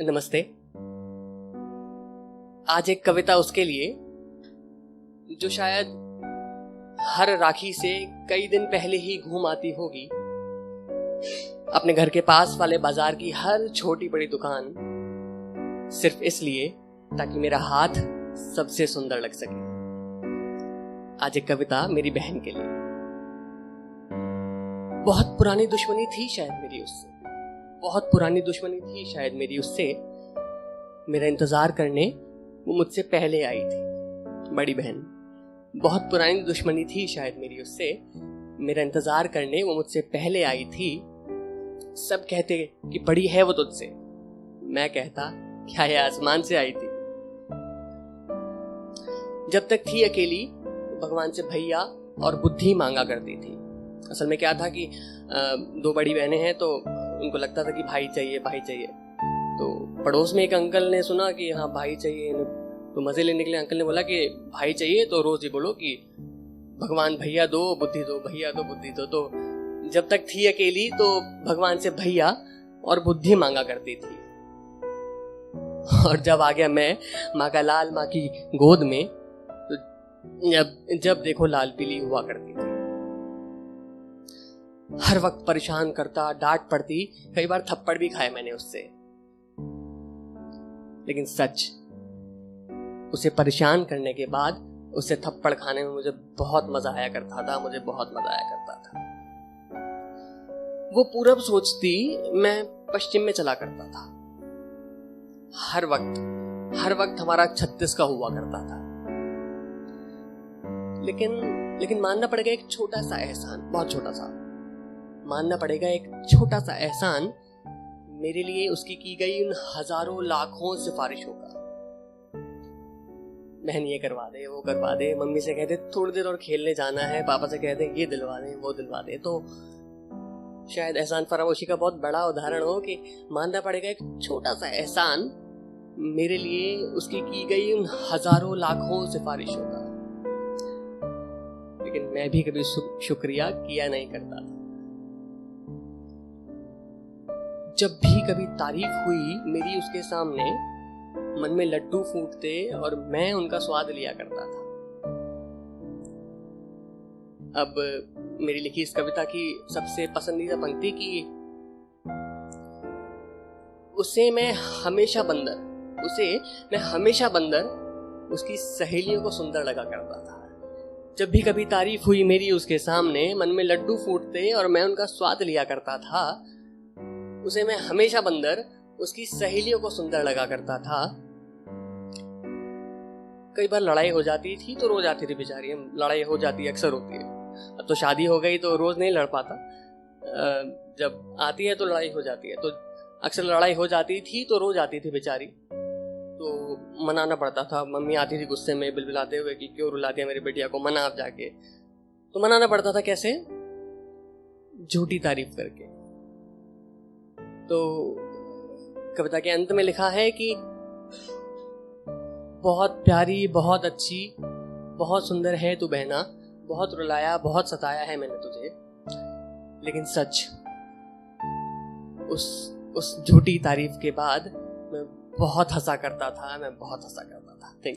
नमस्ते। आज एक कविता उसके लिए जो शायद हर राखी से कई दिन पहले ही घूम आती होगी, अपने घर के पास वाले बाजार की हर छोटी बड़ी दुकान, सिर्फ इसलिए ताकि मेरा हाथ सबसे सुंदर लग सके। आज एक कविता मेरी बहन के लिए। बहुत पुरानी दुश्मनी थी शायद मेरी उससे, बहुत पुरानी दुश्मनी थी शायद मेरी उससे। मेरा इंतजार करने वो मुझसे पहले आई थी, बड़ी बहन। बहुत पुरानी दुश्मनी थी शायद मेरी उससे, मेरा इंतजार करने वो मुझसे पहले आई थी। सब कहते कि बड़ी है वो तुझसे, मैं कहता क्या ये आसमान से आई थी। जब तक थी अकेली भगवान से भैया और बुद्धि मांगा करती थी। असल में क्या था कि दो बड़ी बहनें हैं तो उनको लगता था कि भाई चाहिए भाई चाहिए। तो पड़ोस में एक अंकल ने सुना कि हाँ भाई चाहिए, तो मजे लेने के लिए अंकल ने बोला कि भाई चाहिए तो रोज ही बोलो कि भगवान भैया दो बुद्धि दो, भैया दो बुद्धि दो। तो जब तक थी अकेली तो भगवान से भैया और बुद्धि मांगा करती थी। और जब आ गया मैं माँ का लाल, माँ की गोद में, तो जब देखो लाल पीली हुआ करती थी। हर वक्त परेशान करता, डांट पड़ती, कई बार थप्पड़ भी खाए मैंने उससे। लेकिन सच, उसे परेशान करने के बाद उसे थप्पड़ खाने में मुझे बहुत मजा आया करता था, मुझे बहुत मजा आया करता था। वो पूरब सोचती, मैं पश्चिम में चला करता था। हर वक्त हमारा 36 का हुआ करता था। लेकिन मानना पड़ेगा एक छोटा सा एहसान, बहुत छोटा सा, मानना पड़ेगा एक छोटा सा एहसान, मेरे लिए उसकी की गई उन हजारों लाखों सिफारिशों का। बहन ये करवा दे, वो करवा दे, मम्मी से कहते थोड़ी देर और खेलने जाना है, पापा से कहते ये दिलवा दे, वो दिलवा दे। तो शायद एहसान फरामोशी का बहुत बड़ा उदाहरण हो कि मानना पड़ेगा एक छोटा सा एहसान, मेरे लिए उसकी की गई उन हजारों लाखों सिफारिशों का। लेकिन मैं भी कभी शुक्रिया किया नहीं करता था। जब भी कभी तारीफ हुई मेरी उसके सामने, मन में लड्डू फूटते और मैं उनका स्वाद लिया करता था। अब मेरी लिखी इस कविता की सबसे पसंदीदा पंक्ति की, उसे मैं हमेशा बंदर उसकी सहेलियों को सुंदर लगा करता था। जब भी कभी तारीफ हुई मेरी उसके सामने, मन में लड्डू फूटते और मैं उनका स्वाद लिया करता था। उसे मैं हमेशा बंदर उसकी सहेलियों को सुंदर लगा करता था। कई बार लड़ाई हो जाती थी तो रोज आती थी बेचारी, लड़ाई हो जाती अक्सर होती है। अब तो शादी हो गई तो रोज नहीं लड़ पाता, जब आती है तो लड़ाई हो जाती है। तो अक्सर लड़ाई हो जाती थी तो रोज आती थी बेचारी, तो मनाना पड़ता था। मम्मी आती थी गुस्से में बिलबिलाते हुए कि क्यों रुला दिया मेरी बेटिया को, मना आप जाके। तो मनाना पड़ता था कैसे? झूठी तारीफ करके। तो कविता के अंत में लिखा है कि बहुत प्यारी, बहुत अच्छी, बहुत सुंदर है तू बहना, बहुत रुलाया, बहुत सताया है मैंने तुझे। लेकिन सच, उस झूठी तारीफ के बाद मैं बहुत हंसा करता था।